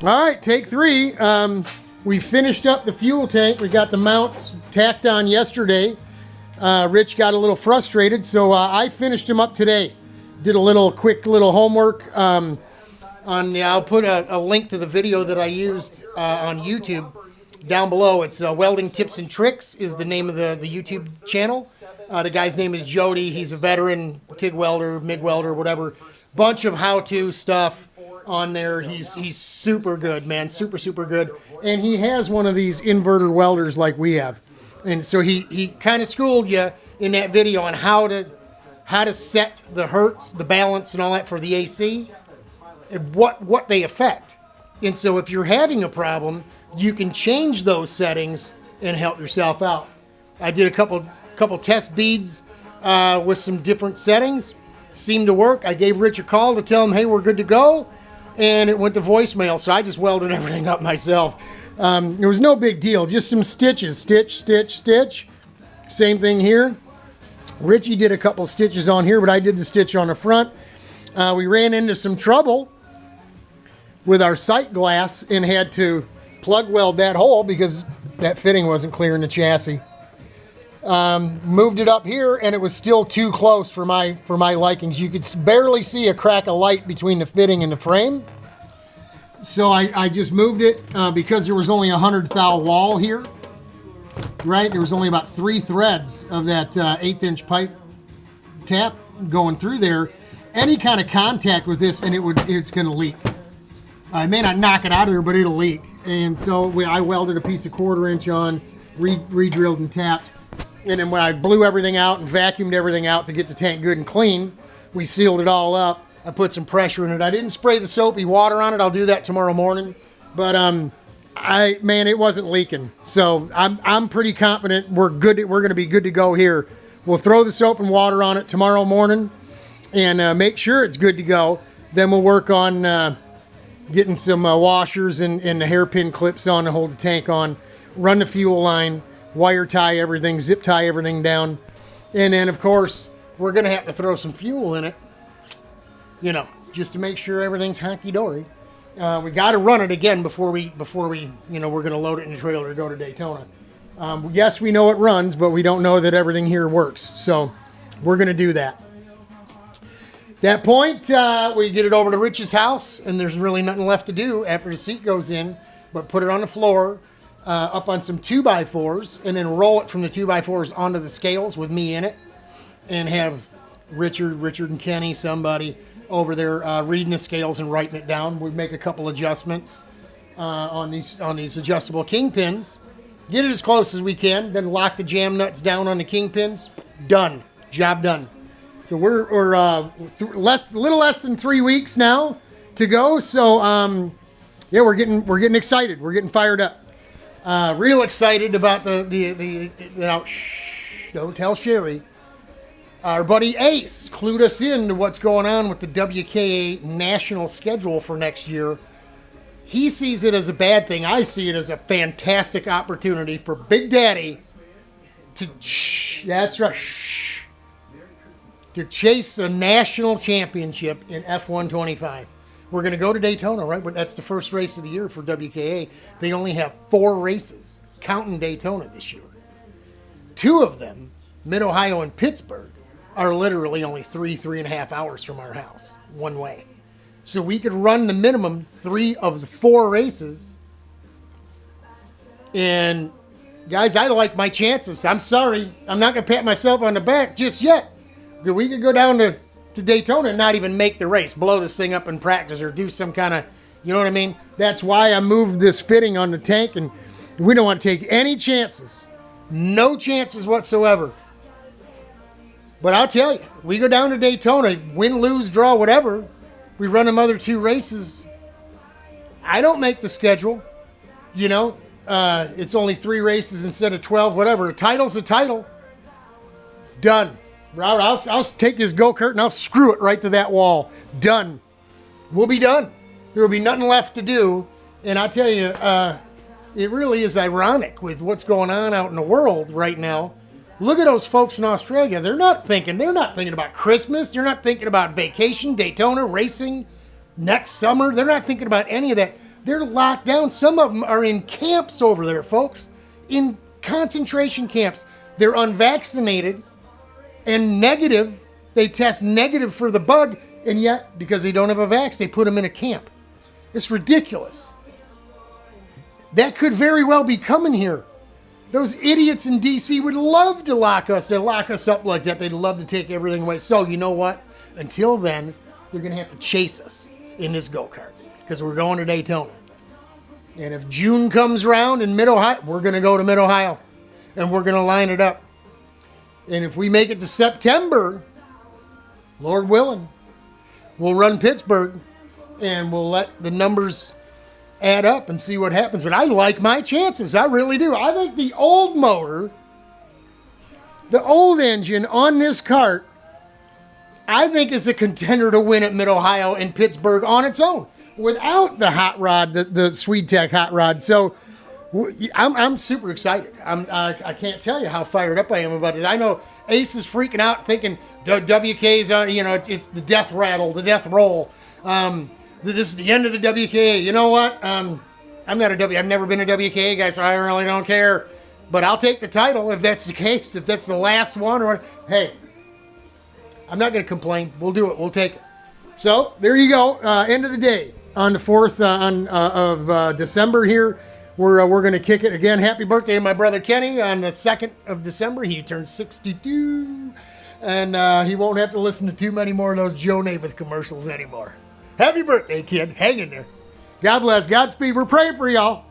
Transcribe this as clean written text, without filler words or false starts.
All right, take 3. We finished up the fuel tank. We got the mounts tacked on yesterday. Rich got a little frustrated, so I finished him up today. Did a quick little homework. I'll put a link to the video that I used on YouTube down below. It's Welding Tips and Tricks is the name of the YouTube channel. The guy's name is Jody. He's a veteran TIG welder, MIG welder, whatever. Bunch of how-to stuff on there. He's super good, man. Super good. And he has one of these inverter welders like we have. And so he kind of schooled you in that video on how to set the hertz, the balance, and all that for the AC, and what they affect. And so if you're having a problem, you can change those settings and help yourself out. I did a couple test beads with some different settings. Seemed to work. I gave Rich a call to tell him, hey, we're good to go. And it went to voicemail, so I just welded everything up myself. It was no big deal, just some stitches. Stitch, stitch, stitch. Same thing here. Richie did a couple stitches on here, but I did the stitch on the front. We ran into some trouble with our sight glass and had to plug weld that hole because that fitting wasn't clear in the chassis. Moved it up here, and it was still too close for my likings. You could barely see a crack of light between the fitting and the frame. So I just moved it because there was only a 100 thou wall here, right? There was only about 3 threads of that 1/8" pipe tap going through there. Any kind of contact with this, and it's going to leak. I may not knock it out of there, but it'll leak. And so I welded a piece of 1/4 inch on, re-drilled and tapped. And then when I blew everything out and vacuumed everything out to get the tank good and clean, we sealed it all up. I put some pressure in it. I didn't spray the soapy water on it. I'll do that tomorrow morning. But it wasn't leaking. So I'm pretty confident we're good. We're going to be good to go here. We'll throw the soap and water on it tomorrow morning and make sure it's good to go. Then we'll work on getting some washers and the hairpin clips on to hold the tank on. Run the fuel line. Wire tie everything, zip tie everything down. And then, of course, we're going to have to throw some fuel in it, just to make sure everything's honky-dory. We got to run it again before we we're going to load it in the trailer to go to Daytona. Yes, we know it runs, but we don't know that everything here works. So we're going to do that. That point, we get it over to Rich's house, and there's really nothing left to do after the seat goes in, but put it on the floor, up on some 2x4s, and then roll it from the 2x4s onto the scales with me in it, and have Richard and Kenny, somebody over there reading the scales and writing it down. We make a couple adjustments on these adjustable kingpins, get it as close as we can, then lock the jam nuts down on the kingpins. Done. Job done. So we're little less than 3 weeks now to go. So yeah, we're getting excited. We're getting fired up. Real excited about don't tell Sherry. Our buddy Ace clued us in to what's going on with the WKA national schedule for next year. He sees it as a bad thing. I see it as a fantastic opportunity for Big Daddy to, that's right, to chase the national championship in F125. We're going to go to Daytona, right? That's the first race of the year for WKA. They only have 4 races, counting Daytona this year. 2 of them, Mid-Ohio and Pittsburgh, are literally only 3.5 hours from our house, one way. So we could run the minimum 3 of the 4 races. And guys, I like my chances. I'm sorry. I'm not going to pat myself on the back just yet. We could go down to Daytona and not even make the race, blow this thing up in practice or do some kind of, you know what I mean? That's why I moved this fitting on the tank, and we don't want to take any chances. No chances whatsoever. But I'll tell you, we go down to Daytona, win, lose, draw, whatever. We run them other 2 races. I don't make the schedule. It's only 3 races instead of 12, whatever. A title's a title. Done. I'll take this go-kart and I'll screw it right to that wall. Done. We'll be done. There will be nothing left to do. And I tell you, it really is ironic with what's going on out in the world right now. Look at those folks in Australia. They're not thinking about Christmas. They're not thinking about vacation, Daytona, racing, next summer. They're not thinking about any of that. They're locked down. Some of them are in camps over there, folks. In concentration camps. They're unvaccinated and negative. They test negative for the bug, and yet, because they don't have a vax, they put them in a camp. It's ridiculous. That could very well be coming here. Those idiots in D.C. would love to lock us up like that. They'd love to take everything away. So, you know what? Until then, they're going to have to chase us in this go-kart because we're going to Daytona. And if June comes around in Mid-Ohio, we're going to go to Mid-Ohio and we're going to line it up. And if we make it to September, Lord willing, we'll run Pittsburgh and we'll let the numbers add up and see what happens. But I like my chances. I really do. I think the old motor, the old engine on this kart, I think is a contender to win at Mid-Ohio and Pittsburgh on its own without the hot rod, the SwedeTech hot rod. So I'm super excited. I can't tell you how fired up I am about it. I know Ace is freaking out thinking WK's, it's the death rattle, the death roll. This is the end of the WKA. You know what? I've never been a WKA guy, so I really don't care. But I'll take the title if that's the case, if that's the last one. Or hey, I'm not going to complain. We'll do it. We'll take it. So there you go. End of the day on the 4th of December here. We're going to kick it again. Happy birthday to my brother Kenny on the 2nd of December. He turns 62. And he won't have to listen to too many more of those Joe Namath commercials anymore. Happy birthday, kid. Hang in there. God bless. Godspeed. We're praying for y'all.